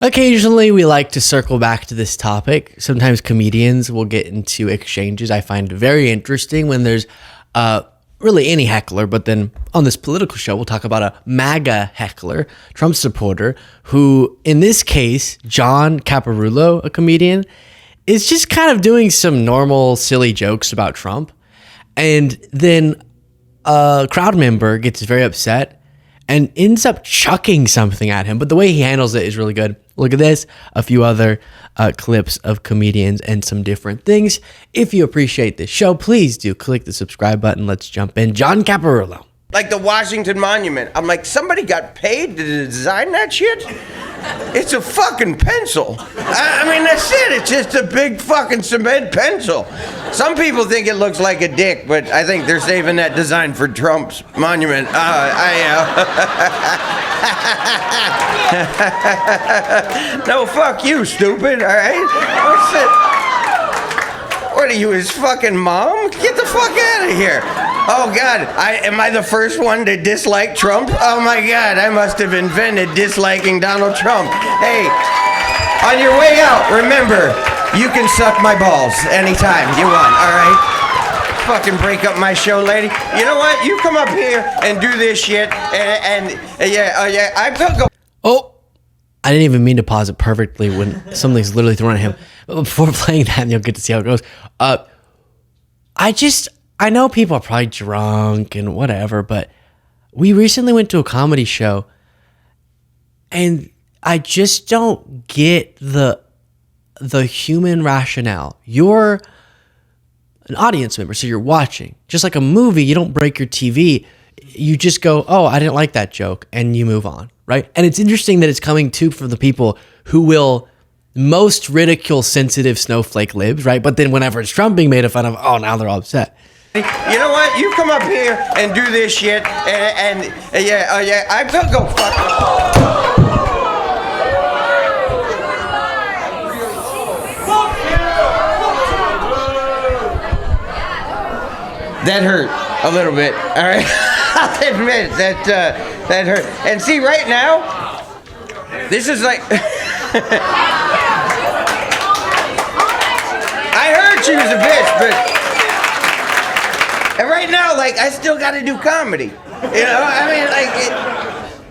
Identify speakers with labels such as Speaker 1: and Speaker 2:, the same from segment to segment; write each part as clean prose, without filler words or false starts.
Speaker 1: Occasionally, we like to circle back to this topic. Sometimes comedians will get into exchanges I find very interesting when there's really any heckler, but then on this political show, we'll talk about a MAGA heckler, Trump supporter, who, in this case, John Caparulo, a comedian, is just kind of doing some normal, silly jokes about Trump. And then a crowd member gets very upset and ends up chucking something at him. But the way he handles it is really good. Look at this, a few other clips of comedians and some different things. If you appreciate this show, please do click the subscribe button. Let's jump in. John Caparulo.
Speaker 2: Like the Washington Monument. I'm like, somebody got paid to design that shit? It's a fucking pencil. I mean, that's it. It's just a big fucking cement pencil. Some people think it looks like a dick, but I think they're saving that design for Trump's monument. No, fuck you, stupid, all right? What's it? What are you, his fucking mom? Get the fuck out of here. Oh, God, am I the first one to dislike Trump? Oh, my God, I must have invented disliking Donald Trump. Hey, on your way out, remember, you can suck my balls anytime you want, all right? Fucking break up my show, lady. You know what? You come up here and do this shit, and I will go.
Speaker 1: Oh, I didn't even mean to pause it perfectly when something's literally thrown at him. But before playing that, you'll get to see how it goes. I know people are probably drunk and whatever, but we recently went to a comedy show and I just don't get the human rationale. You're an audience member, so you're watching. Just like a movie, you don't break your TV. You just go, oh, I didn't like that joke, and you move on, right? And it's interesting that it's coming too from the people who will most ridicule sensitive snowflake libs, right? But then whenever it's Trump being made fun of, oh, now they're all upset.
Speaker 2: You know what? You come up here and do this shit, I will go fuck. That hurt a little bit, all right? I'll admit that hurt. And see, right now, this is like... I heard she was a bitch, but... And right now, like, I still got to do comedy. You know, I mean,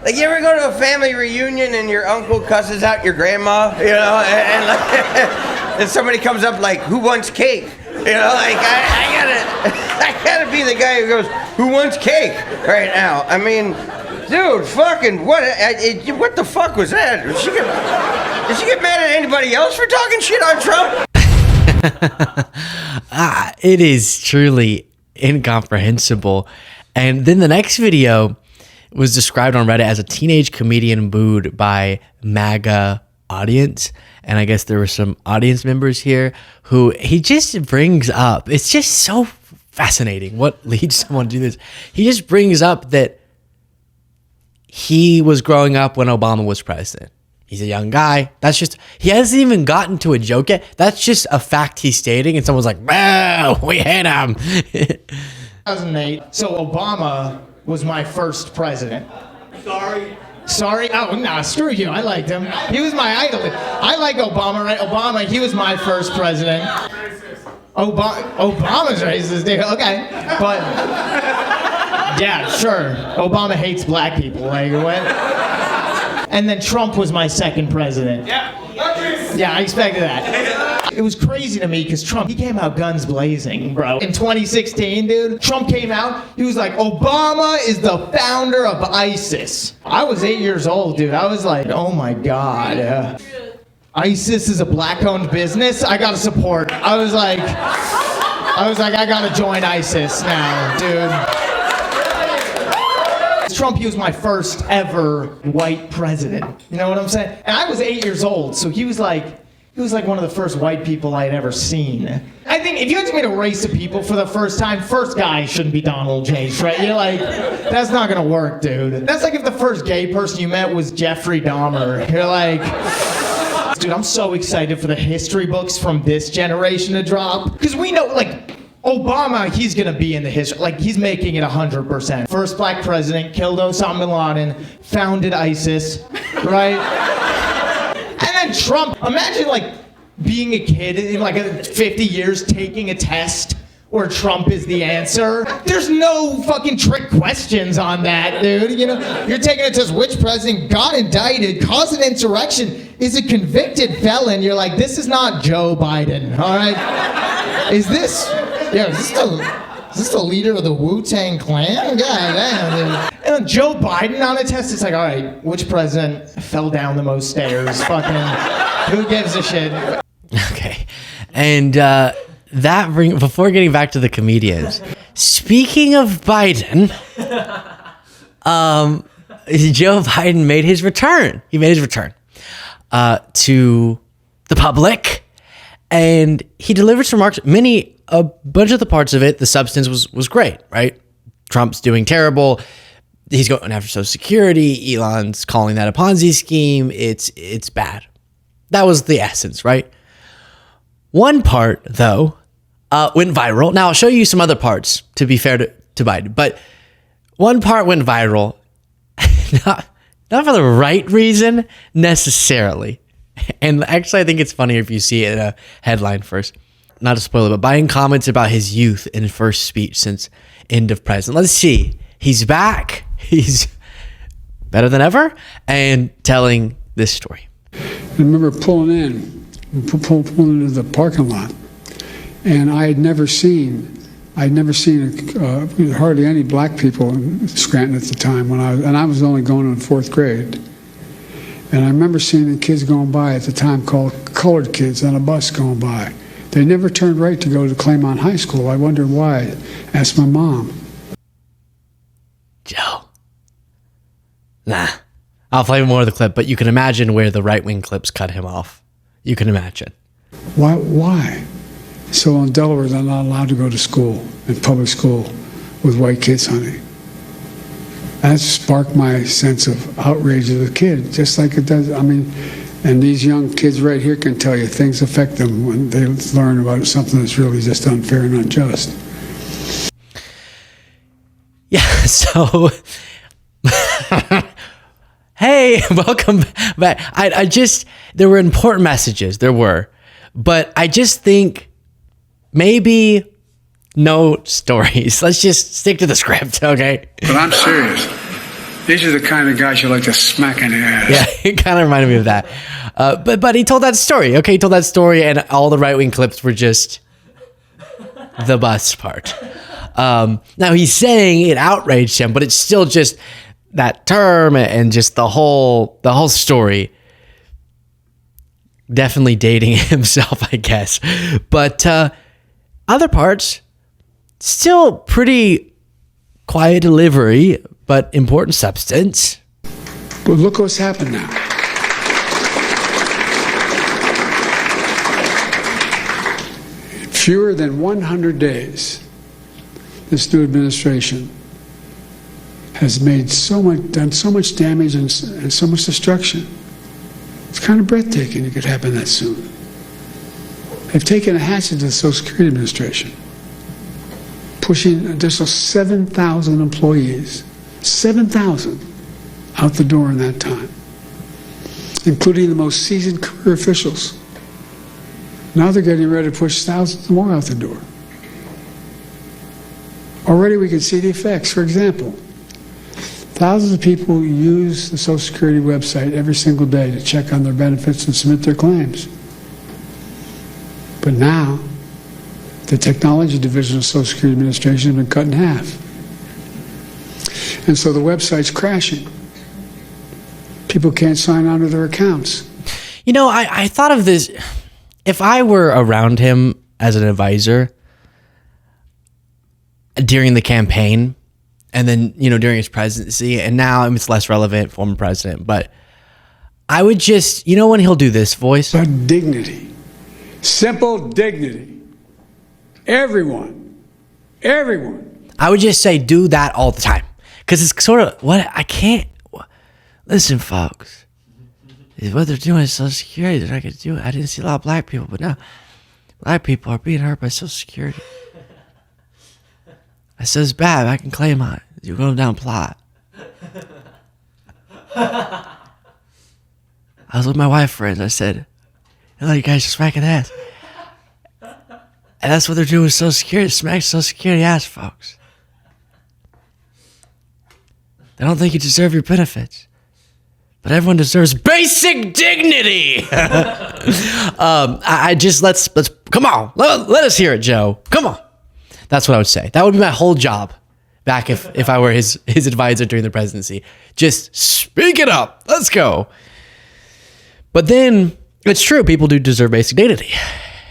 Speaker 2: like you ever go to a family reunion and your uncle cusses out your grandma, you know, and somebody comes up like, who wants cake? You know, like, I gotta be the guy who goes, who wants cake right now? I mean, dude, fucking, what the fuck was that? Did she get mad at anybody else for talking shit on Trump?
Speaker 1: It is truly incomprehensible. And then the next video was described on Reddit as a teenage comedian booed by MAGA audience. And I guess there were some audience members here who he just brings up. It's just so fascinating what leads someone to do this. He just brings up that he was growing up when Obama was president. He's a young guy. He hasn't even gotten to a joke yet. That's just a fact he's stating. And someone's like, wow, we hate him.
Speaker 3: 2008. So Obama was my first president. Sorry? Oh, nah, screw you. I liked him. He was my idol. I like Obama, right? Obama, he was my first president. Obama's racist, dude. Okay. But, yeah, sure. Obama hates black people. Like, what? And then Trump was my second president. Yeah, I expected that. It was crazy to me because Trump, he came out guns blazing, bro. In 2016, dude, Trump came out, he was like, Obama is the founder of ISIS. I was 8 years old, dude. I was like, oh my God. ISIS is a black-owned business? I gotta support. I was like, I gotta join ISIS now, dude. Trump, he was my first ever white president. You know what I'm saying? And I was 8 years old, so he was like one of the first white people I'd ever seen. I think if you ask me to race the people for the first time, first guy shouldn't be Donald J. right? You're like, that's not gonna work, dude. That's like if the first gay person you met was Jeffrey Dahmer. You're like, dude, I'm so excited for the history books from this generation to drop. Because we know, like, Obama, he's gonna be in the history, like he's making it 100%. First black president, killed Osama bin Laden, founded ISIS, right? Trump, imagine like being a kid in like 50 years taking a test where Trump is the answer. There's no fucking trick questions on that, dude. You know, you're taking a test, which president got indicted, caused an insurrection, is a convicted felon. You're like, this is not Joe Biden, all right? Is this the leader of the Wu-Tang Clan? God damn, dude. And then Joe Biden on a test, it's like, all right, which president fell down the most stairs? Fucking, who gives a shit?
Speaker 1: Okay. And before getting back to the comedians, speaking of Biden, Joe Biden made his return. He made his return to the public, and he delivered some remarks. A bunch of the parts of it, the substance was great, right? Trump's doing terrible. He's going after Social Security. Elon's calling that a Ponzi scheme. It's bad. That was the essence, right? One part, though, went viral. Now, I'll show you some other parts, to be fair to Biden. But one part went viral, not for the right reason, necessarily. And actually, I think it's funnier if you see it in a headline first. Not to spoil it, but Biden comments about his youth in his first speech since end of president. Let's see. He's back. He's better than ever, and telling this story.
Speaker 4: I remember pulling into the parking lot, and I had never seen hardly any black people in Scranton at the time I was only going in fourth grade. And I remember seeing the kids going by at the time called colored kids on a bus going by. They never turned right to go to Claymont High School. I wondered why. Asked my mom.
Speaker 1: Joe. Nah. I'll play more of the clip, but you can imagine where the right-wing clips cut him off. You can imagine.
Speaker 4: Why? So in Delaware, they're not allowed to go to school, in public school, with white kids, honey. That sparked my sense of outrage as a kid, just like it does. I mean, and these young kids right here can tell you things affect them when they learn about something that's really just unfair and unjust.
Speaker 1: Yeah, so... Hey, welcome back. There were important messages, but I just think maybe no stories. Let's just stick to the script, okay?
Speaker 4: But I'm serious. These are the kind of guys you like to smack in the ass.
Speaker 1: Yeah, it kind of reminded me of that. But he told that story, okay? He told that story, and all the right-wing clips were just the bus part. Now, he's saying it outraged him, but it's still just that term and just the whole story. Definitely dating himself, I guess. But other parts, still pretty quiet delivery, but important substance.
Speaker 4: But look what's happened now. Fewer than 100 days, this new administration has done so much damage and so much destruction. It's kind of breathtaking it could happen that soon. They've taken a hatchet to the Social Security Administration, pushing an additional 7,000 employees, 7,000 out the door in that time, including the most seasoned career officials. Now they're getting ready to push thousands more out the door. Already we can see the effects. For example, thousands of people use the Social Security website every single day to check on their benefits and submit their claims. But now, the technology division of the Social Security Administration has been cut in half. And so the website's crashing. People can't sign on to their accounts.
Speaker 1: You know, I thought of this. If I were around him as an advisor during the campaign, and then, during his presidency, and now it's less relevant, former president, but I would just, when he'll do this voice?
Speaker 4: But dignity. Simple dignity. Everyone.
Speaker 1: I would just say do that all the time. Because it's sort of, listen, folks. What they're doing is Social Security. They're not going to do it. I didn't see a lot of black people, but now black people are being hurt by Social Security. I said, it's bad. I can claim on it. You're going down plot. I was with my wife friends. I said, Oh, you guys are smacking ass. And that's what they're doing with Social Security. Smack Social Security ass, folks. They don't think you deserve your benefits. But everyone deserves basic dignity. I just let's come on. Let us hear it, Joe. Come on. That's what I would say. That would be my whole job back if I were his advisor during the presidency. Just speak it up. Let's go. But then it's true. People do deserve basic dignity.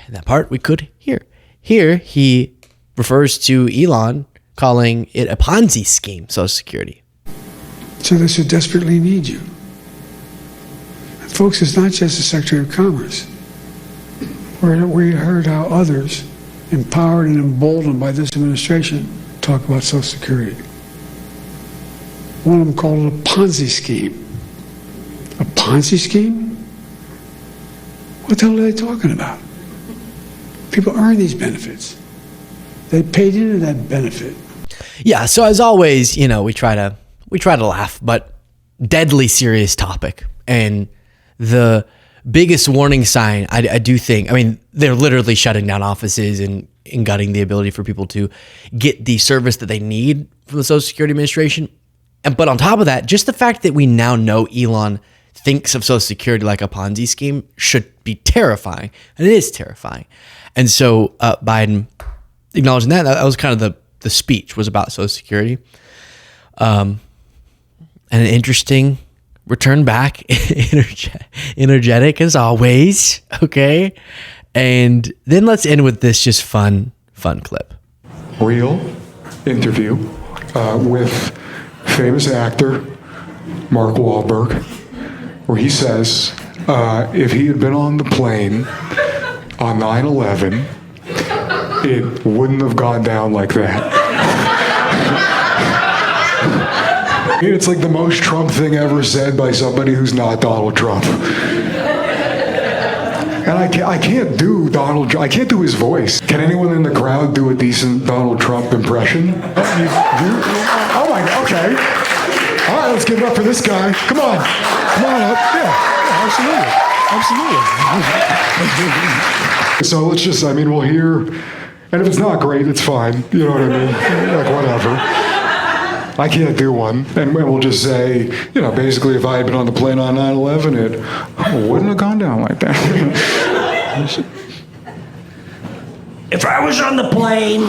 Speaker 1: And that part we could hear. Here he refers to Elon calling it a Ponzi scheme, Social Security.
Speaker 4: So those who desperately need you. And folks, it's not just the Secretary of Commerce. We heard how others, empowered and emboldened by this administration, talk about Social Security. One of them called it a Ponzi scheme. A Ponzi scheme? What the hell are they talking about? People earn these benefits. They paid into that benefit.
Speaker 1: Yeah, so as always, we try to laugh, but deadly serious topic. And the biggest warning sign, I do think, they're literally shutting down offices and gutting the ability for people to get the service that they need from the Social Security Administration. But on top of that, just the fact that we now know Elon thinks of Social Security like a Ponzi scheme should be terrifying. And it is terrifying. And so Biden acknowledging that was kind of the speech was about Social Security. And an interesting return back, energetic as always. Okay. And then let's end with this just fun clip.
Speaker 5: Real interview with famous actor Mark Wahlberg, where he says if he had been on the plane on 9/11, it wouldn't have gone down like that. It's like the most Trump thing ever said by somebody who's not Donald Trump. And I can't do Donald. I can't do his voice. Can anyone in the crowd do a decent Donald Trump impression? Oh my God. Okay. All right, let's give it up for this guy. Come on up. Yeah, absolutely. So let's just. We'll hear. And if it's not great, it's fine. You know what I mean? Like whatever. I can't do one. And we'll just say, basically if I had been on the plane on 9/11, it wouldn't have gone down like that.
Speaker 6: If I was on the plane...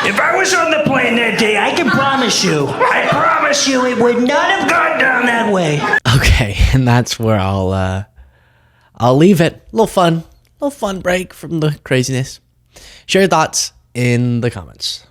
Speaker 6: If I was on the plane that day, I promise you, it would not have gone down that way.
Speaker 1: Okay, and that's where I'll leave it. A little fun break from the craziness. Share your thoughts in the comments.